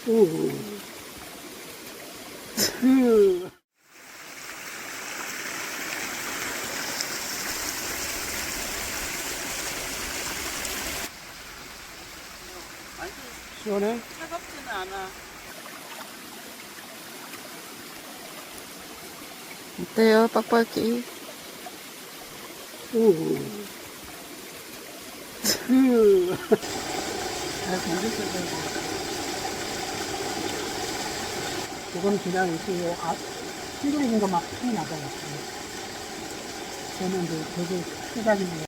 오. 시원해? 차갑지는 않아. 어때요, 빡빡이? 오. 잘 건졌어요. 이건 그냥 이렇게 싱글인 거막 향이 나잖아. 저는 이제 되게 크게 다니는 거.